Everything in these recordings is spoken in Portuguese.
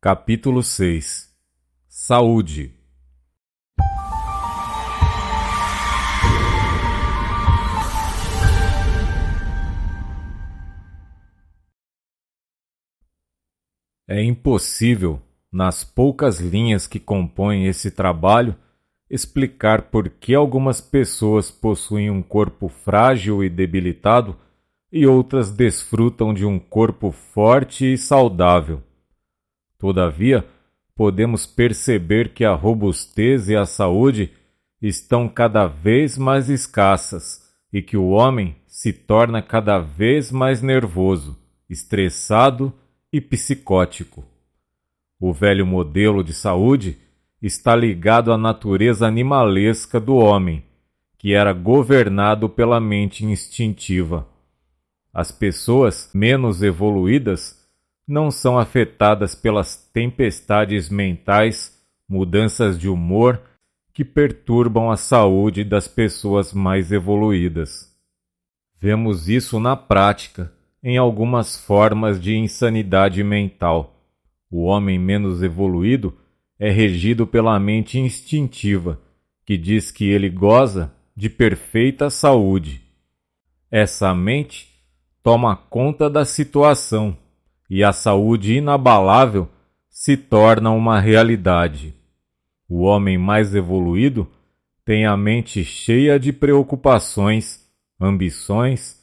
Capítulo 6. Saúde. É impossível, nas poucas linhas que compõem esse trabalho, explicar por que algumas pessoas possuem um corpo frágil e debilitado e outras desfrutam de um corpo forte e saudável. Todavia, podemos perceber que a robustez e a saúde estão cada vez mais escassas e que o homem se torna cada vez mais nervoso, estressado e psicótico. O velho modelo de saúde está ligado à natureza animalesca do homem, que era governado pela mente instintiva. As pessoas menos evoluídas não são afetadas pelas tempestades mentais, mudanças de humor que perturbam a saúde das pessoas mais evoluídas. Vemos isso na prática, em algumas formas de insanidade mental. O homem menos evoluído é regido pela mente instintiva, que diz que ele goza de perfeita saúde. Essa mente toma conta da situação, e a saúde inabalável se torna uma realidade. O homem mais evoluído tem a mente cheia de preocupações, ambições,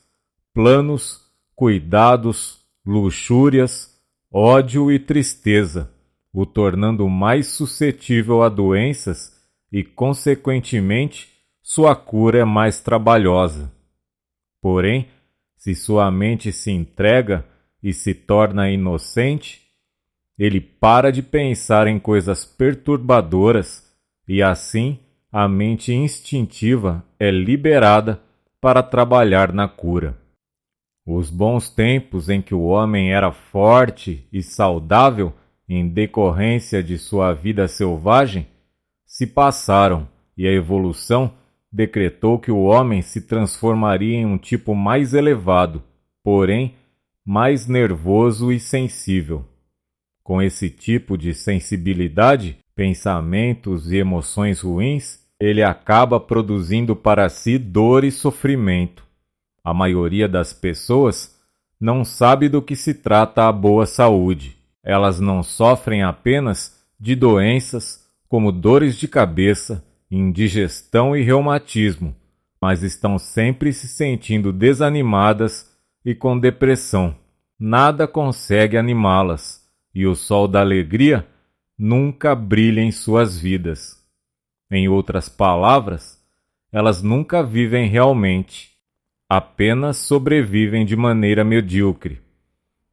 planos, cuidados, luxúrias, ódio e tristeza, o tornando mais suscetível a doenças e, consequentemente, sua cura é mais trabalhosa. Porém, se sua mente se entrega e se torna inocente, ele para de pensar em coisas perturbadoras e assim a mente instintiva é liberada para trabalhar na cura. Os bons tempos em que o homem era forte e saudável em decorrência de sua vida selvagem se passaram e a evolução decretou que o homem se transformaria em um tipo mais elevado, porém mais nervoso e sensível. Com esse tipo de sensibilidade, pensamentos e emoções ruins, ele acaba produzindo para si dor e sofrimento. A maioria das pessoas não sabe do que se trata a boa saúde. Elas não sofrem apenas de doenças como dores de cabeça, indigestão e reumatismo, mas estão sempre se sentindo desanimadas e com depressão. Nada consegue animá-las, e o sol da alegria nunca brilha em suas vidas. Em outras palavras, elas nunca vivem realmente, apenas sobrevivem de maneira medíocre.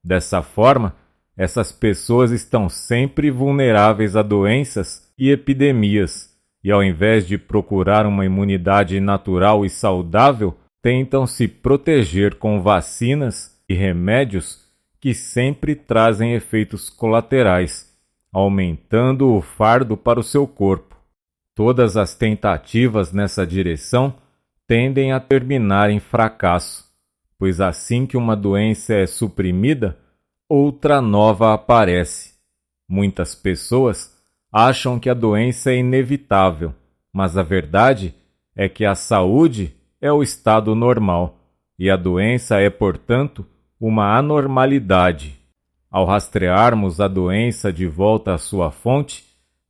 Dessa forma, essas pessoas estão sempre vulneráveis a doenças e epidemias, e ao invés de procurar uma imunidade natural e saudável, tentam se proteger com vacinas e remédios que sempre trazem efeitos colaterais, aumentando o fardo para o seu corpo. Todas as tentativas nessa direção tendem a terminar em fracasso, pois assim que uma doença é suprimida, outra nova aparece. Muitas pessoas acham que a doença é inevitável, mas a verdade é que a saúde é o estado normal, e a doença é, portanto, uma anormalidade. Ao rastrearmos a doença de volta à sua fonte,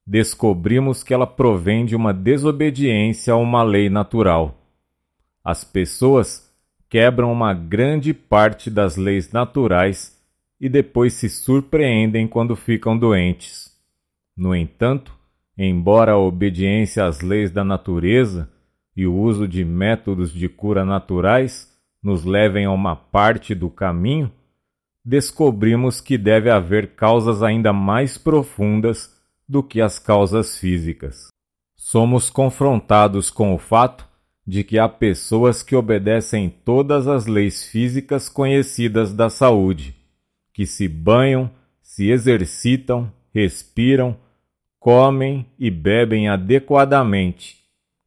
descobrimos que ela provém de uma desobediência a uma lei natural. As pessoas quebram uma grande parte das leis naturais e depois se surpreendem quando ficam doentes. No entanto, embora a obediência às leis da natureza e o uso de métodos de cura naturais nos levem a uma parte do caminho, descobrimos que deve haver causas ainda mais profundas do que as causas físicas. Somos confrontados com o fato de que há pessoas que obedecem todas as leis físicas conhecidas da saúde, que se banham, se exercitam, respiram, comem e bebem adequadamente,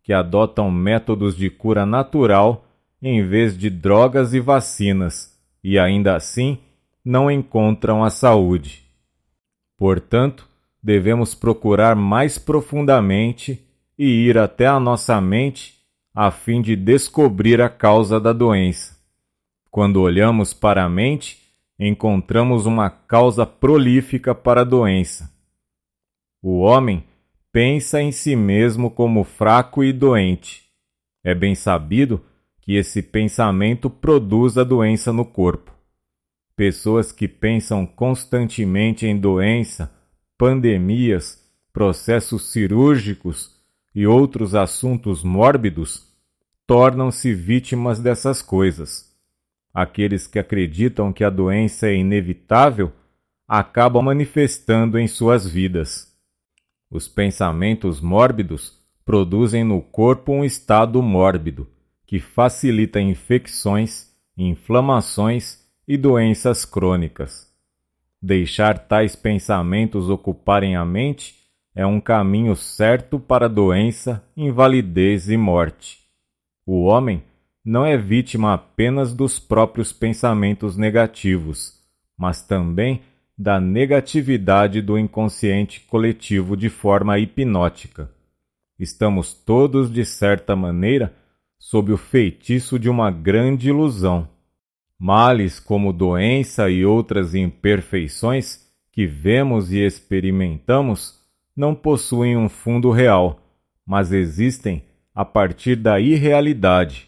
que adotam métodos de cura natural em vez de drogas e vacinas, e ainda assim não encontram a saúde. Portanto, devemos procurar mais profundamente e ir até a nossa mente a fim de descobrir a causa da doença. Quando olhamos para a mente, encontramos uma causa prolífica para a doença. O homem pensa em si mesmo como fraco e doente. É bem sabido que esse pensamento produz a doença no corpo. Pessoas que pensam constantemente em doença, pandemias, processos cirúrgicos e outros assuntos mórbidos tornam-se vítimas dessas coisas. Aqueles que acreditam que a doença é inevitável acabam manifestando em suas vidas. Os pensamentos mórbidos produzem no corpo um estado mórbido, que facilita infecções, inflamações e doenças crônicas. Deixar tais pensamentos ocuparem a mente é um caminho certo para doença, invalidez e morte. O homem não é vítima apenas dos próprios pensamentos negativos, mas também da negatividade do inconsciente coletivo de forma hipnótica. Estamos todos, de certa maneira, sob o feitiço de uma grande ilusão. Males como doença e outras imperfeições que vemos e experimentamos não possuem um fundo real, mas existem a partir da irrealidade.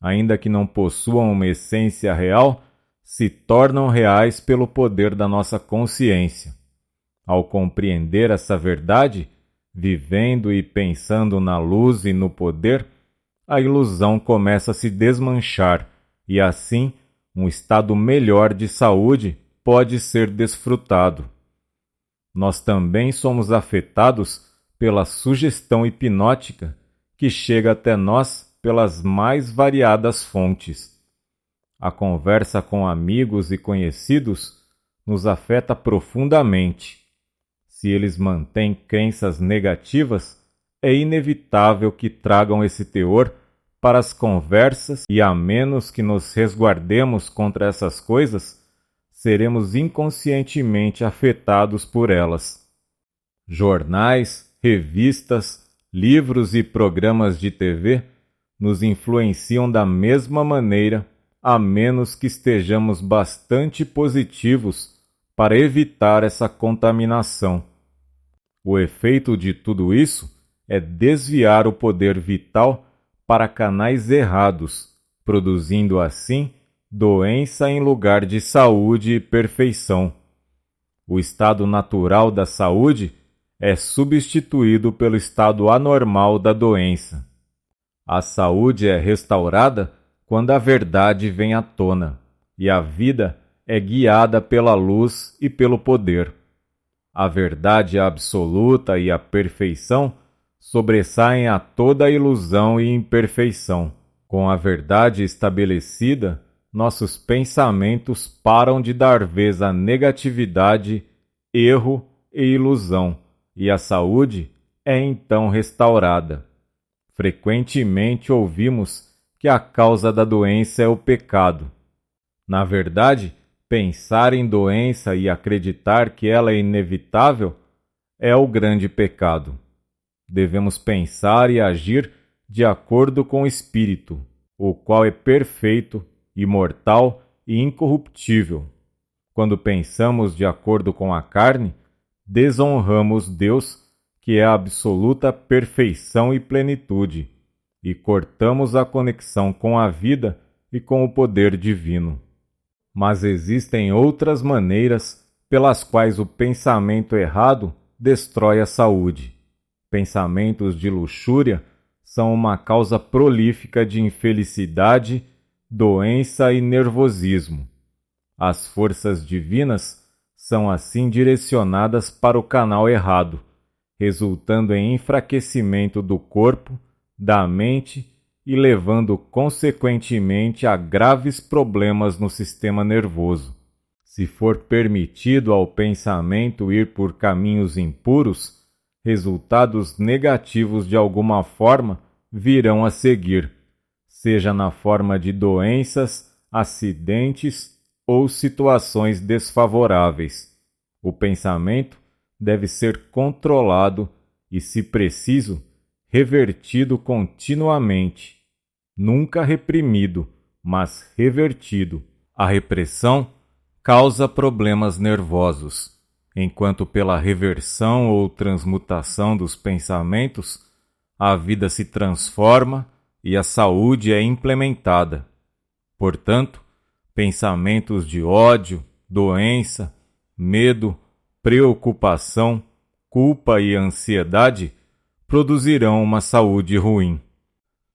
Ainda que não possuam uma essência real, se tornam reais pelo poder da nossa consciência. Ao compreender essa verdade, vivendo e pensando na luz e no poder, a ilusão começa a se desmanchar e, assim, um estado melhor de saúde pode ser desfrutado. Nós também somos afetados pela sugestão hipnótica que chega até nós pelas mais variadas fontes. A conversa com amigos e conhecidos nos afeta profundamente. Se eles mantêm crenças negativas, é inevitável que tragam esse teor para as conversas e, a menos que nos resguardemos contra essas coisas, seremos inconscientemente afetados por elas. Jornais, revistas, livros e programas de TV nos influenciam da mesma maneira, a menos que estejamos bastante positivos para evitar essa contaminação. O efeito de tudo isso é desviar o poder vital para canais errados, produzindo assim doença em lugar de saúde e perfeição. O estado natural da saúde é substituído pelo estado anormal da doença. A saúde é restaurada quando a verdade vem à tona, e a vida é guiada pela luz e pelo poder. A verdade absoluta e a perfeição sobressaem a toda ilusão e imperfeição. Com a verdade estabelecida, nossos pensamentos param de dar vez à negatividade, erro e ilusão, e a saúde é então restaurada. Frequentemente ouvimos que a causa da doença é o pecado. Na verdade, pensar em doença e acreditar que ela é inevitável é o grande pecado. Devemos pensar e agir de acordo com o Espírito, o qual é perfeito, imortal e incorruptível. Quando pensamos de acordo com a carne, desonramos Deus, que é a absoluta perfeição e plenitude, e cortamos a conexão com a vida e com o poder divino. Mas existem outras maneiras pelas quais o pensamento errado destrói a saúde. Pensamentos de luxúria são uma causa prolífica de infelicidade, doença e nervosismo. As forças divinas são assim direcionadas para o canal errado, resultando em enfraquecimento do corpo, da mente e levando consequentemente a graves problemas no sistema nervoso. Se for permitido ao pensamento ir por caminhos impuros, resultados negativos de alguma forma virão a seguir, seja na forma de doenças, acidentes ou situações desfavoráveis. O pensamento deve ser controlado e, se preciso, revertido continuamente, nunca reprimido, mas revertido. A repressão causa problemas nervosos, enquanto pela reversão ou transmutação dos pensamentos, a vida se transforma e a saúde é implementada. Portanto, pensamentos de ódio, doença, medo, preocupação, culpa e ansiedade produzirão uma saúde ruim.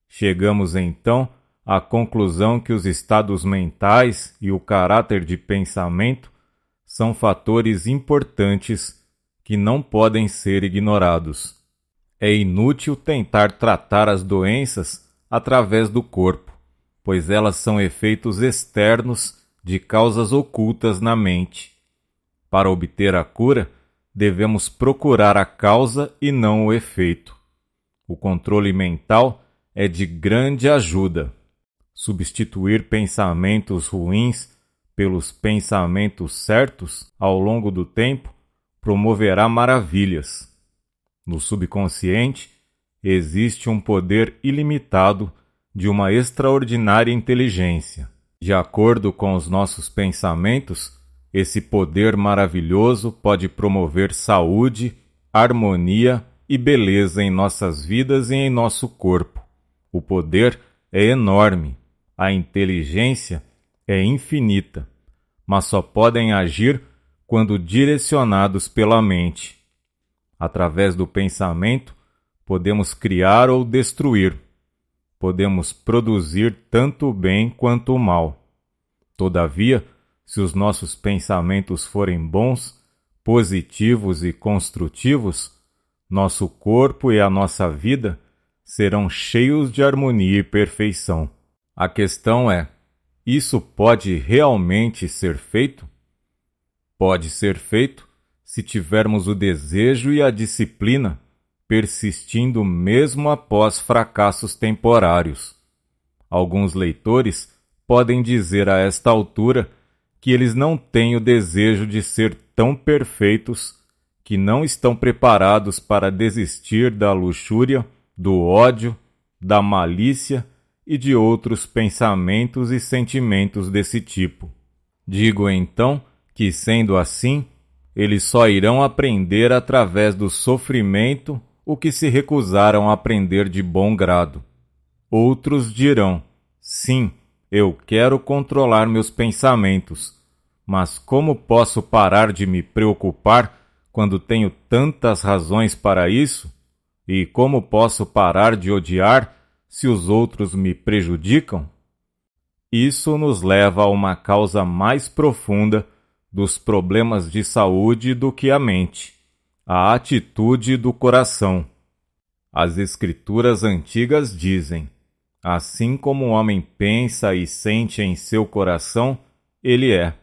Chegamos então à conclusão que os estados mentais e o caráter de pensamento são fatores importantes que não podem ser ignorados. É inútil tentar tratar as doenças através do corpo, pois elas são efeitos externos de causas ocultas na mente. Para obter a cura, devemos procurar a causa e não o efeito. O controle mental é de grande ajuda. Substituir pensamentos ruins pelos pensamentos certos ao longo do tempo promoverá maravilhas. No subconsciente existe um poder ilimitado de uma extraordinária inteligência. De acordo com os nossos pensamentos, esse poder maravilhoso pode promover saúde, harmonia e beleza em nossas vidas e em nosso corpo. O poder é enorme, a inteligência é infinita, mas só podem agir quando direcionados pela mente. Através do pensamento, podemos criar ou destruir. Podemos produzir tanto o bem quanto o mal. Todavia, se os nossos pensamentos forem bons, positivos e construtivos, nosso corpo e a nossa vida serão cheios de harmonia e perfeição. A questão é: isso pode realmente ser feito? Pode ser feito se tivermos o desejo e a disciplina, persistindo mesmo após fracassos temporários. Alguns leitores podem dizer a esta altura que eles não têm o desejo de ser tão perfeitos, que não estão preparados para desistir da luxúria, do ódio, da malícia e de outros pensamentos e sentimentos desse tipo. Digo então que, sendo assim, eles só irão aprender através do sofrimento o que se recusaram a aprender de bom grado. Outros dirão: sim, eu quero controlar meus pensamentos, mas como posso parar de me preocupar quando tenho tantas razões para isso? E como posso parar de odiar se os outros me prejudicam? Isso nos leva a uma causa mais profunda dos problemas de saúde do que a mente, a atitude do coração. As escrituras antigas dizem: assim como o homem pensa e sente em seu coração, ele é.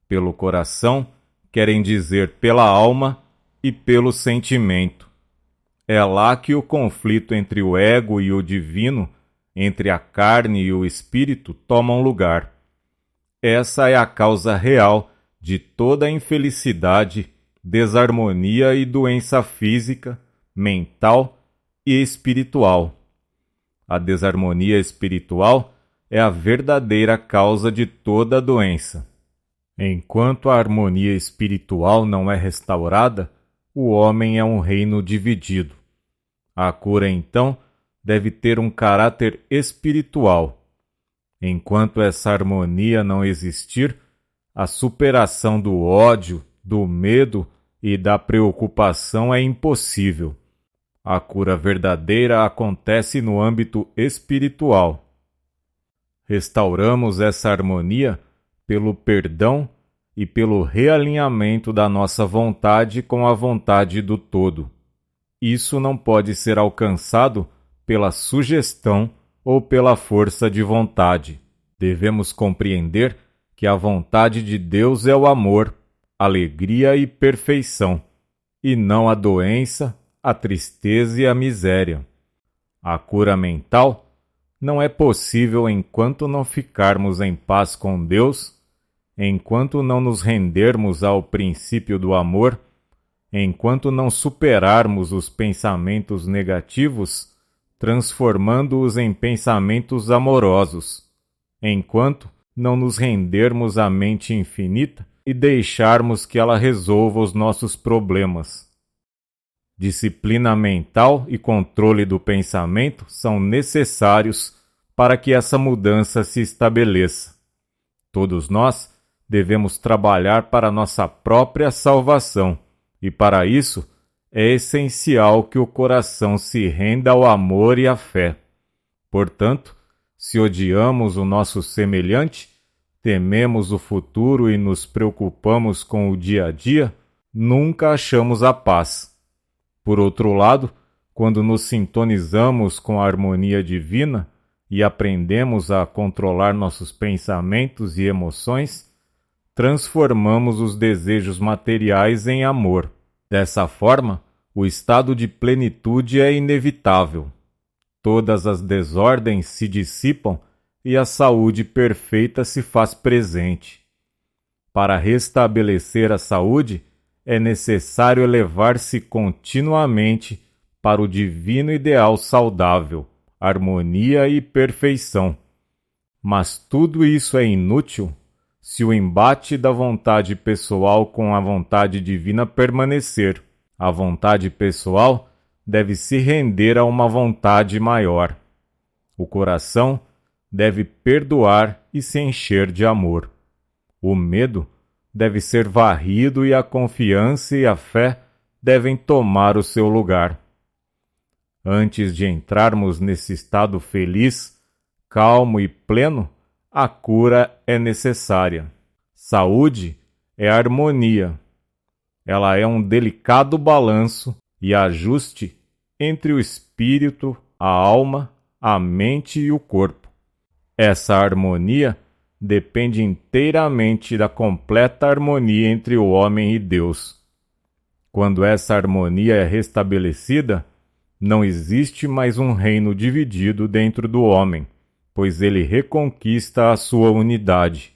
Pelo coração, querem dizer pela alma e pelo sentimento. É lá que o conflito entre o ego e o divino, entre a carne e o espírito, tomam lugar. Essa é a causa real de toda a infelicidade, desarmonia e doença física, mental e espiritual. A desarmonia espiritual é a verdadeira causa de toda a doença. Enquanto a harmonia espiritual não é restaurada, o homem é um reino dividido. A cura, então, deve ter um caráter espiritual. Enquanto essa harmonia não existir, a superação do ódio, do medo e da preocupação é impossível. A cura verdadeira acontece no âmbito espiritual. Restauramos essa harmonia pelo perdão e pelo realinhamento da nossa vontade com a vontade do todo. Isso não pode ser alcançado pela sugestão ou pela força de vontade. Devemos compreender que a vontade de Deus é o amor, alegria e perfeição, e não a doença, a tristeza e a miséria. A cura mental não é possível enquanto não ficarmos em paz com Deus, enquanto não nos rendermos ao princípio do amor, enquanto não superarmos os pensamentos negativos, transformando-os em pensamentos amorosos, enquanto não nos rendermos à mente infinita e deixarmos que ela resolva os nossos problemas. Disciplina mental e controle do pensamento são necessários para que essa mudança se estabeleça. Todos nós devemos trabalhar para nossa própria salvação, e para isso é essencial que o coração se renda ao amor e à fé. Portanto, se odiamos o nosso semelhante, tememos o futuro e nos preocupamos com o dia a dia, nunca achamos a paz. Por outro lado, quando nos sintonizamos com a harmonia divina e aprendemos a controlar nossos pensamentos e emoções, transformamos os desejos materiais em amor. Dessa forma, o estado de plenitude é inevitável. Todas as desordens se dissipam e a saúde perfeita se faz presente. Para restabelecer a saúde, é necessário elevar-se continuamente para o divino ideal saudável, harmonia e perfeição. Mas tudo isso é inútil se o embate da vontade pessoal com a vontade divina permanecer. A vontade pessoal deve se render a uma vontade maior. O coração deve perdoar e se encher de amor. O medo deve ser varrido e a confiança e a fé devem tomar o seu lugar. Antes de entrarmos nesse estado feliz, calmo e pleno, a cura é necessária. Saúde é harmonia. Ela é um delicado balanço e ajuste entre o espírito, a alma, a mente e o corpo. Essa harmonia depende inteiramente da completa harmonia entre o homem e Deus. Quando essa harmonia é restabelecida, não existe mais um reino dividido dentro do homem, pois ele reconquista a sua unidade.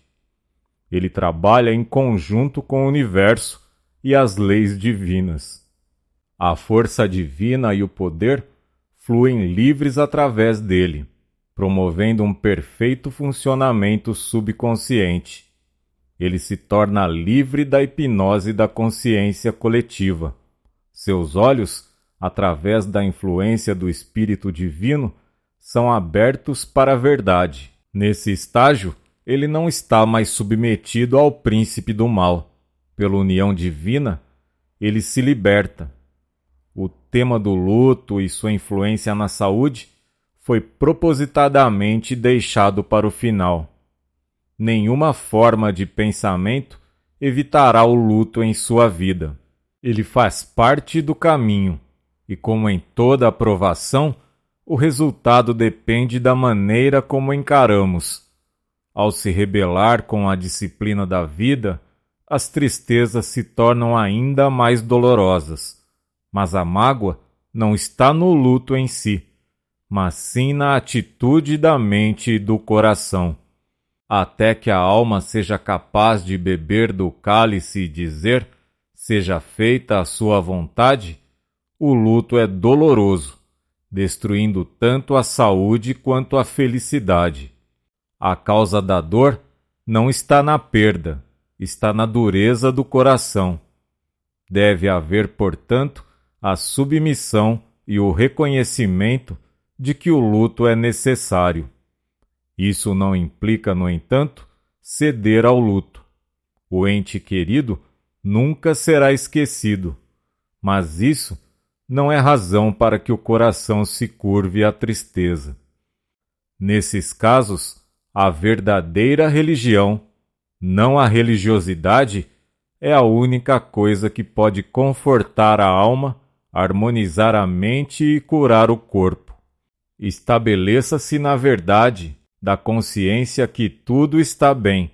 Ele trabalha em conjunto com o universo e as leis divinas. A força divina e o poder fluem livres através dele, promovendo um perfeito funcionamento subconsciente. Ele se torna livre da hipnose da consciência coletiva. Seus olhos, através da influência do Espírito Divino, são abertos para a verdade. Nesse estágio, ele não está mais submetido ao príncipe do mal. Pela união divina, ele se liberta. O tema do luto e sua influência na saúde foi propositadamente deixado para o final. Nenhuma forma de pensamento evitará o luto em sua vida. Ele faz parte do caminho, e como em toda aprovação, o resultado depende da maneira como encaramos. Ao se rebelar com a disciplina da vida, as tristezas se tornam ainda mais dolorosas. Mas a mágoa não está no luto em si, mas sim na atitude da mente e do coração. Até que a alma seja capaz de beber do cálice e dizer: seja feita a sua vontade, o luto é doloroso, destruindo tanto a saúde quanto a felicidade. A causa da dor não está na perda, está na dureza do coração. Deve haver, portanto, a submissão e o reconhecimento de que o luto é necessário. Isso não implica, no entanto, ceder ao luto. O ente querido nunca será esquecido, mas isso não é razão para que o coração se curve à tristeza. Nesses casos, a verdadeira religião, não a religiosidade, é a única coisa que pode confortar a alma, harmonizar a mente e curar o corpo. Estabeleça-se na verdade da consciência que tudo está bem,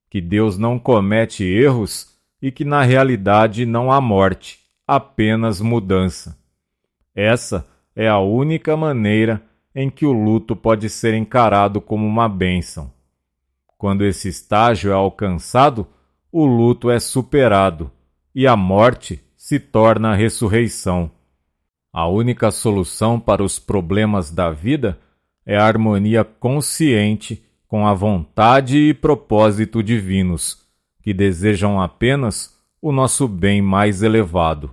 que Deus não comete erros e que na realidade não há morte, apenas mudança. Essa é a única maneira em que o luto pode ser encarado como uma bênção. Quando esse estágio é alcançado, o luto é superado e a morte se torna a ressurreição. A única solução para os problemas da vida é a harmonia consciente com a vontade e propósito divinos, que desejam apenas o nosso bem mais elevado.